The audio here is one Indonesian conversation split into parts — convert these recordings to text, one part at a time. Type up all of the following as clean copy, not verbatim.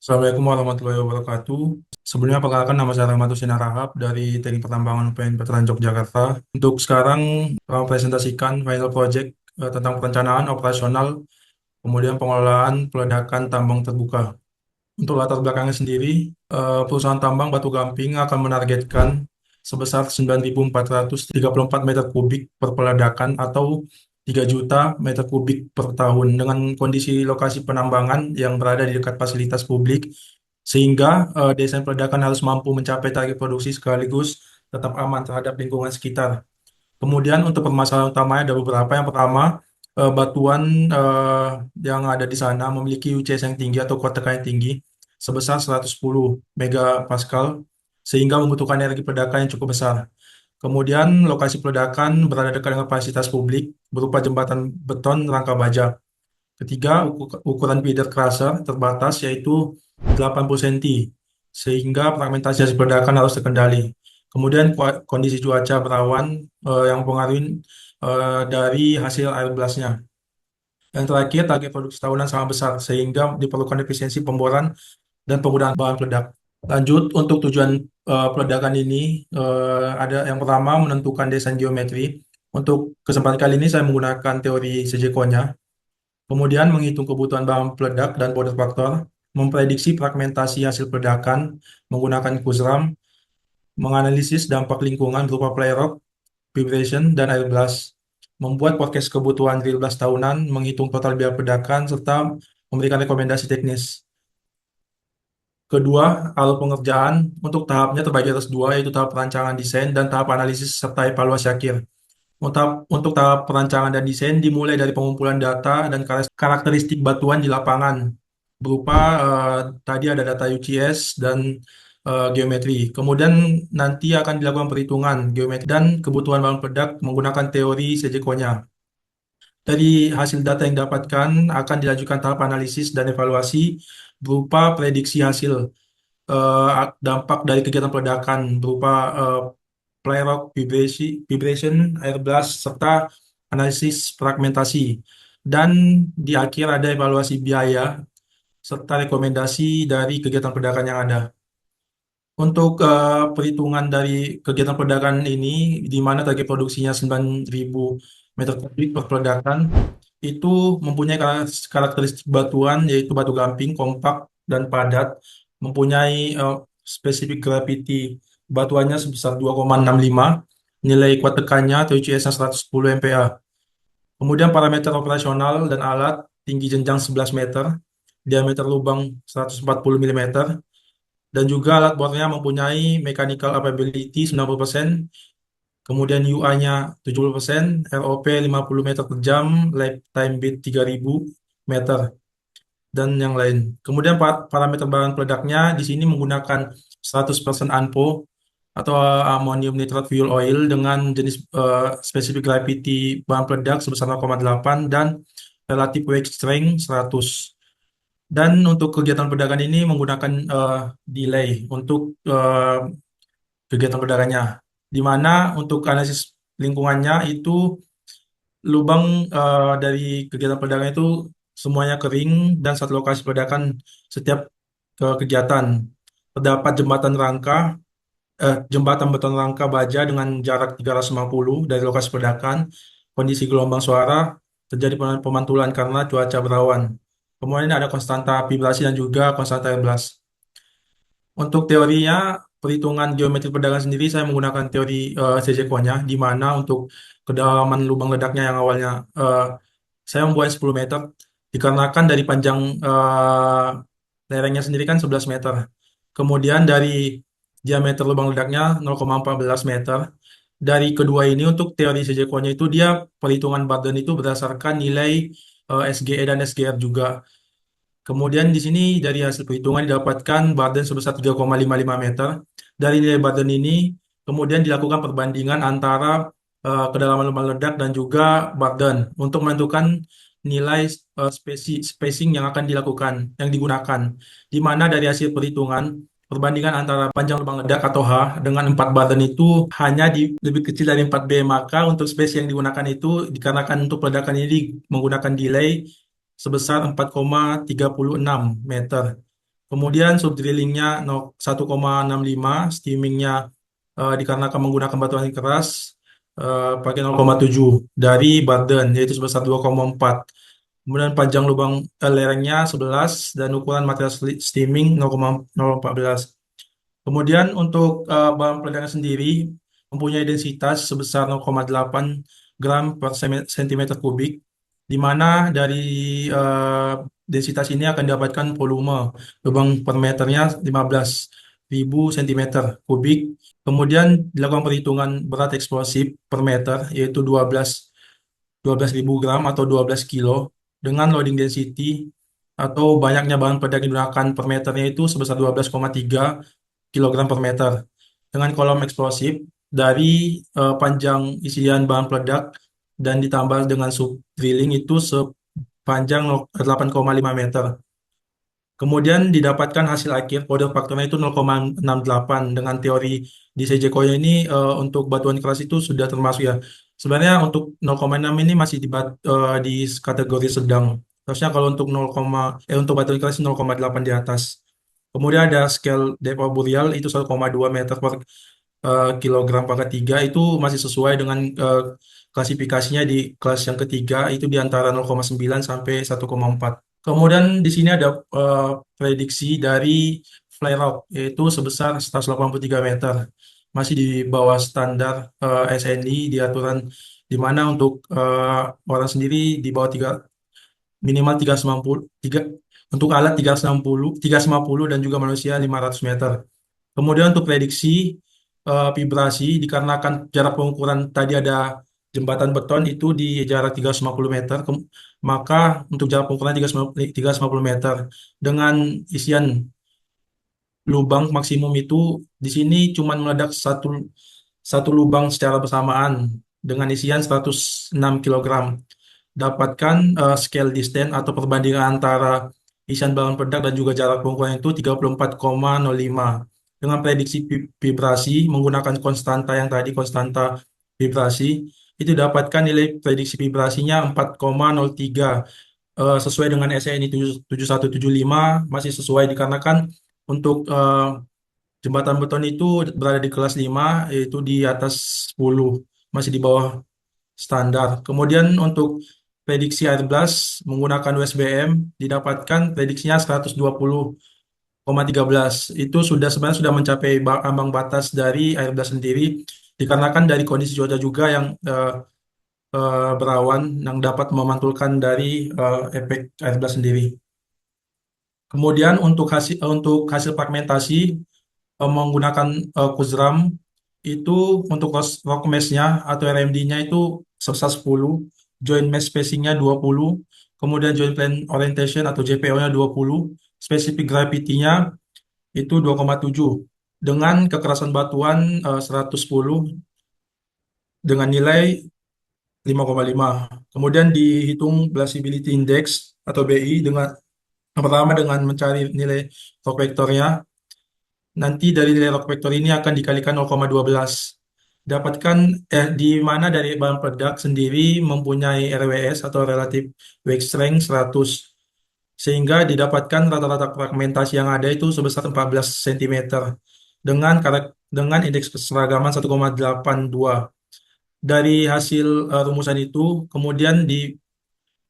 Assalamualaikum warahmatullahi wabarakatuh. Sebelumnya perkenalkan nama saya Rahmatus Sinarahap dari Teknik Pertambangan UPN Veteran Yogyakarta. Untuk sekarang kami presentasikan final project tentang perencanaan operasional, kemudian pengelolaan peledakan tambang terbuka. Untuk latar belakangnya sendiri, perusahaan tambang Batu Gamping akan menargetkan sebesar 9.434 meter kubik per peledakan atau 3 juta meter kubik per tahun dengan kondisi lokasi penambangan yang berada di dekat fasilitas publik sehingga desain peledakan harus mampu mencapai target produksi sekaligus tetap aman terhadap lingkungan sekitar. Kemudian untuk permasalahan utamanya ada beberapa. Yang pertama, batuan yang ada di sana memiliki UCS yang tinggi atau kuat tekan yang tinggi sebesar 110 megapascal sehingga membutuhkan energi peledakan yang cukup besar. Kemudian lokasi peledakan berada dekat dengan fasilitas publik berupa jembatan beton rangka baja. Ketiga, ukuran feeder crusher terbatas yaitu 80 cm sehingga fragmentasi hasil peledakan harus terkendali. Kemudian kondisi cuaca berawan yang mempengaruhi dari hasil air blastnya. Yang terakhir, target produksi tahunan sangat besar sehingga diperlukan efisiensi pemboran dan penggunaan bahan peledak. Lanjut, untuk tujuan peledakan ini ada yang pertama menentukan desain geometri. Untuk kesempatan kali ini saya menggunakan teori CJKO-nya. Kemudian menghitung kebutuhan bahan peledak dan border factor, memprediksi fragmentasi hasil peledakan menggunakan Kuzram, menganalisis dampak lingkungan berupa fly rock, vibration, dan air blast, membuat forecast kebutuhan real blast tahunan, menghitung total biaya peledakan, serta memberikan rekomendasi teknis. Kedua, alur pengerjaan untuk tahapnya terbagi atas dua, yaitu tahap perancangan desain dan tahap analisis serta evaluasi akhir. Untuk tahap perancangan dan desain dimulai dari pengumpulan data dan karakteristik batuan di lapangan berupa tadi ada data UCS dan geometri. Kemudian nanti akan dilakukan perhitungan geometri dan kebutuhan bahan peledak menggunakan teori CJKO-nya. Dari hasil data yang didapatkan akan dilanjutkan tahap analisis dan evaluasi berupa prediksi hasil dampak dari kegiatan peledakan berupa fly rock, vibration, air blast, serta analisis fragmentasi. Dan di akhir ada evaluasi biaya serta rekomendasi dari kegiatan peledakan yang ada. Untuk perhitungan dari kegiatan peledakan ini, di mana target produksinya 9.000 meter kubik per peledakan, itu mempunyai karakteristik batuan, yaitu batu gamping, kompak, dan padat, mempunyai spesifik gravity batuannya sebesar 2,65, nilai kuat tekannya TUCS-nya 110 MPa. Kemudian parameter operasional dan alat, tinggi jenjang 11 meter, diameter lubang 140 mm, dan juga alat bornya mempunyai mechanical availability 90%, kemudian UI-nya 70%, ROP 50 meter per jam, lifetime beat 3000 meter, dan yang lain. Kemudian parameter bahan peledaknya di sini menggunakan 100% ANPO atau ammonium nitrate fuel oil dengan jenis spesifik gravity bahan peledak sebesar 0,8 dan relative weight strength 100. Dan untuk kegiatan peledakan ini menggunakan delay untuk kegiatan peledakannya, di mana untuk analisis lingkungannya itu lubang dari kegiatan peledakan itu semuanya kering dan satu lokasi peledakan setiap kegiatan. Terdapat jembatan beton rangka baja dengan jarak 350 dari lokasi peledakan. Kondisi gelombang suara terjadi pemantulan karena cuaca berawan. Kemudian ada konstanta vibrasi dan juga konstanta air blast. Untuk teorinya, perhitungan geometri peledakan sendiri saya menggunakan teori CJKO-nya, di mana untuk kedalaman lubang ledaknya yang awalnya saya membuat 10 meter, dikarenakan dari panjang lerengnya sendiri kan 11 meter. Kemudian dari diameter lubang ledaknya 0,14 meter. Dari kedua ini untuk teori CJKO-nya itu dia perhitungan Barden itu berdasarkan nilai SGE dan SGR juga. Kemudian di sini dari hasil perhitungan didapatkan Barden sebesar 3,55 meter. Dari nilai Barden ini kemudian dilakukan perbandingan antara kedalaman lubang ledak dan juga Barden untuk menentukan nilai spacing yang akan dilakukan, yang digunakan. Di mana dari hasil perhitungan perbandingan antara panjang lubang ledak atau H dengan 4 Barden itu hanya lebih kecil dari 4B. Maka untuk spacing yang digunakan itu dikarenakan untuk peledakan ini menggunakan delay sebesar 4,36 meter. Kemudian subdrillingnya 1,65, steamingnya dikarenakan menggunakan batuan yang keras pakai 0,7 dari Barden yaitu sebesar 2,4. Kemudian panjang lubang lerengnya 11 dan ukuran material steaming 0,014. Kemudian untuk bahan peledaknya sendiri mempunyai densitas sebesar 0,8 gram per sentimeter kubik, di mana dari eh, densitas ini akan didapatkan volume lubang per meternya 15.000 cm kubik. Kemudian dilakukan perhitungan berat eksplosif per meter, yaitu 12.000 gram atau 12 kilo, dengan loading density atau banyaknya bahan peledak yang digunakan per meternya itu sebesar 12,3 kilogram per meter dengan kolom eksplosif dari panjang isian bahan peledak dan ditambah dengan sub drilling itu sepanjang 8,5 meter. Kemudian didapatkan hasil akhir kode faktornya itu 0,68 dengan teori di Sejekoya ini untuk batuan keras itu sudah termasuk ya. Sebenarnya untuk 0,6 ini masih di kategori sedang. Harusnya kalau untuk untuk batuan keras 0,8 di atas. Kemudian ada scale depth of burial itu 1,2 meter per kilogram pangkat 3 itu masih sesuai dengan klasifikasinya di kelas yang ketiga itu di antara 0,9 sampai 1,4. Kemudian di sini ada eh, prediksi dari flare out yaitu sebesar 183 meter. Masih di bawah standar SNI di aturan di mana untuk orang sendiri di bawah 3 minimal 390 tiga untuk alat 350 dan juga manusia 500 meter. Kemudian untuk prediksi vibrasi dikarenakan jarak pengukuran tadi ada jembatan beton itu di jarak 350 meter, maka untuk jarak pengukuran 350 meter dengan isian lubang maksimum itu di sini cuma meledak satu lubang secara bersamaan dengan isian 106 kilogram. Dapatkan scale distance atau perbandingan antara isian balon peledak dan juga jarak pengukuran itu 34,05. Dengan prediksi vibrasi menggunakan konstanta yang tadi, konstanta vibrasi, itu dapatkan nilai prediksi vibrasinya 4,03. Sesuai dengan SENI 7175 masih sesuai dikarenakan untuk jembatan beton itu berada di kelas 5 yaitu di atas 10, masih di bawah standar. Kemudian untuk prediksi air blast menggunakan USBM didapatkan prediksinya 120,13. Itu sebenarnya sudah mencapai ambang batas dari air blast sendiri dikarenakan dari kondisi cuaca juga yang berawan yang dapat memantulkan dari efek air blast sendiri. Kemudian untuk hasil fragmentasi menggunakan Kuzram itu untuk rock mesh-nya atau RMD-nya itu sebesar 10, joint mesh spacing-nya 20, kemudian joint plane orientation atau JPO-nya 20, specific gravity-nya itu 2,7 dengan kekerasan batuan 110 dengan nilai 5,5. Kemudian dihitung Blasability Index atau BI dengan pertama dengan mencari nilai rock vector-nya. Nanti dari nilai lock vector ini akan dikalikan 0,12. Dapatkan di mana dari bahan peledak sendiri mempunyai RWS atau Relative Weight Strength 100. Sehingga didapatkan rata-rata fragmentasi yang ada itu sebesar 14 cm dengan indeks keseragaman 1,82. Dari hasil rumusan itu, kemudian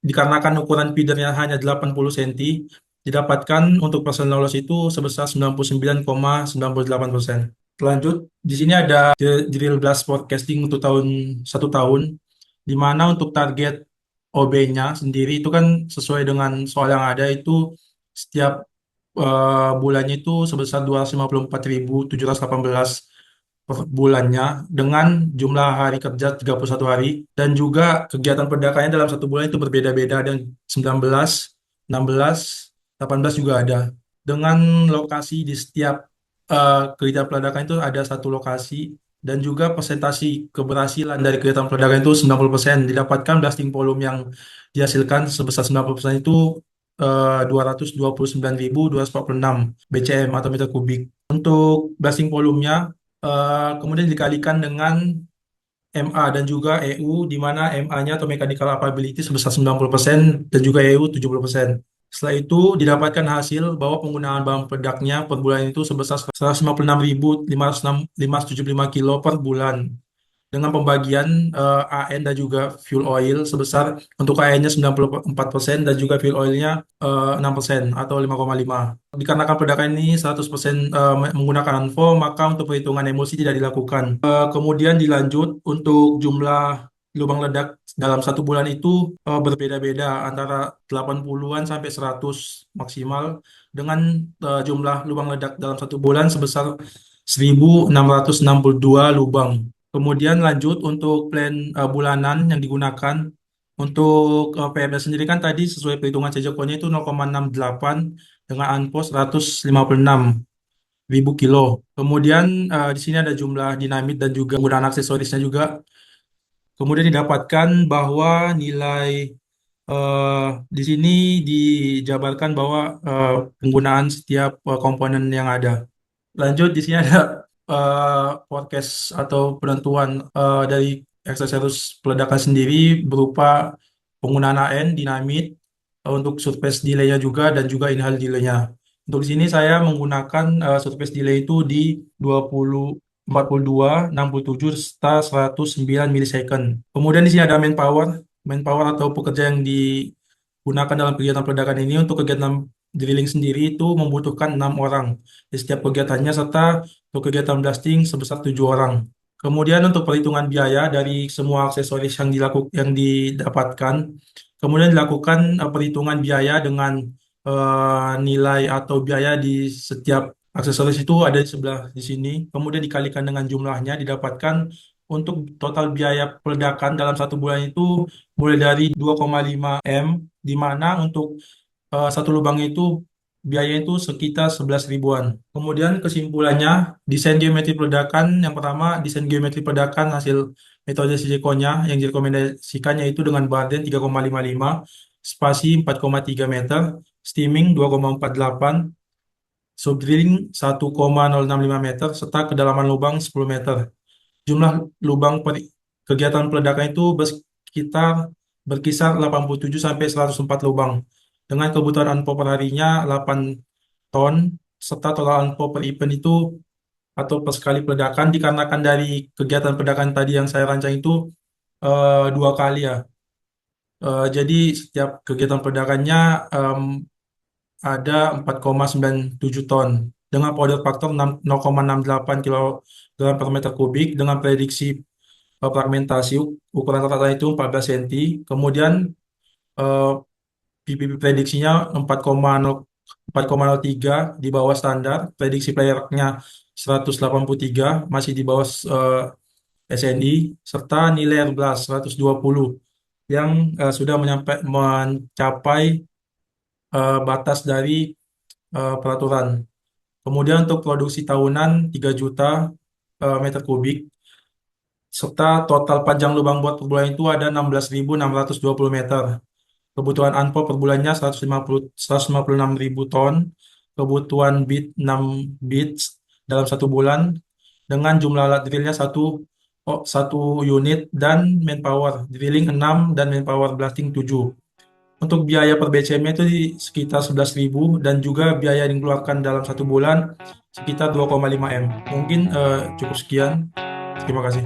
dikarenakan ukuran feedernya hanya 80 cm, didapatkan untuk persen lolos itu sebesar 99,98%. Lanjut, di sini ada drill blast forecasting untuk 1 tahun, di mana untuk target OB-nya sendiri itu kan sesuai dengan soal yang ada itu setiap bulannya itu sebesar 254.718 per bulannya dengan jumlah hari kerja 31 hari dan juga kegiatan perdagangannya dalam 1 bulan itu berbeda-beda dan 19, 16, 18 juga ada. Dengan lokasi di setiap kegiatan peledakan itu ada satu lokasi dan juga persentasi keberhasilan dari kegiatan peledakan itu 90%. Didapatkan blasting volume yang dihasilkan sebesar 90% itu 229.246 BCM atau meter kubik. Untuk blasting volumenya kemudian dikalikan dengan MA dan juga EU, di mana MA-nya atau mechanical capability sebesar 90% dan juga EU 70%. Setelah itu didapatkan hasil bahwa penggunaan bahan peledaknya per bulan itu sebesar 156.575 kilo per bulan dengan pembagian AN dan juga fuel oil sebesar untuk AN-nya 94% dan juga fuel oilnya 6% atau 5,5. Dikarenakan peledakan ini 100% menggunakan ANFO, maka untuk perhitungan emosi tidak dilakukan. Kemudian dilanjut untuk jumlah lubang ledak dalam satu bulan itu berbeda-beda antara 80-an sampai 100 maksimal dengan jumlah lubang ledak dalam satu bulan sebesar 1.662 lubang. Kemudian lanjut untuk plan bulanan yang digunakan untuk PMS sendiri kan tadi sesuai perhitungan Cejokonya itu 0,68 dengan ANPO 156.000 kilo. Kemudian di sini ada jumlah dinamit dan juga penggunaan aksesorisnya juga. Kemudian didapatkan bahwa nilai eh, di sini dijabarkan bahwa penggunaan setiap komponen yang ada. Lanjut di sini ada forecast atau penentuan dari aksesoris peledakan sendiri berupa penggunaan AN, dinamit, untuk surface delay-nya juga dan juga inhale delay-nya. Untuk di sini saya menggunakan surface delay itu di 20, 42, 67, serta 109 milisecond. Kemudian di sini ada manpower, manpower atau pekerja yang digunakan dalam kegiatan peledakan ini untuk kegiatan drilling sendiri itu membutuhkan 6 orang di setiap kegiatannya serta untuk kegiatan blasting sebesar 7 orang. Kemudian untuk perhitungan biaya dari semua aksesoris yang didapatkan, kemudian dilakukan perhitungan biaya dengan nilai atau biaya di setiap aksesoris itu ada di sebelah di sini. Kemudian dikalikan dengan jumlahnya didapatkan untuk total biaya peledakan dalam satu bulan itu mulai dari 2,5 M, di mana untuk satu lubang itu biaya itu sekitar 11 ribuan. Kemudian kesimpulannya, desain geometri peledakan yang pertama, desain geometri peledakan hasil metode silikonnya yang direkomendasikan yaitu dengan badan 3,55, spasi 4,3 meter, steaming 2,48, subdrilling 1,065 meter, serta kedalaman lubang 10 meter. Jumlah lubang kegiatan peledakan itu berkisar 87 sampai 104 lubang dengan kebutuhan ANPO per harinya 8 ton serta total ANPO per event itu atau per sekali peledakan dikarenakan dari kegiatan peledakan tadi yang saya rancang itu 2 kali ya. Jadi setiap kegiatan peledakannya ada 4,97 ton dengan powder factor 0,68 kilogram per meter kubik dengan prediksi fragmentasi ukuran rata itu 14 cm. Kemudian eh, PPP prediksinya 4,03 di bawah standar. Prediksi playernya 183 masih di bawah SNI serta nilai R11 120 yang sudah mencapai batas dari peraturan. Kemudian untuk produksi tahunan 3 juta meter kubik serta total panjang lubang bot per bulan itu ada 16.620 meter. Kebutuhan ANPO per bulannya 156.000 ton. Kebutuhan bit 6 bits dalam satu bulan dengan jumlah alat drillnya satu unit dan manpower drilling 6 dan manpower blasting 7. Untuk biaya per BCM-nya itu di sekitar 11.000 dan juga biaya yang dikeluarkan dalam satu bulan sekitar 2,5 M. Mungkin cukup sekian. Terima kasih.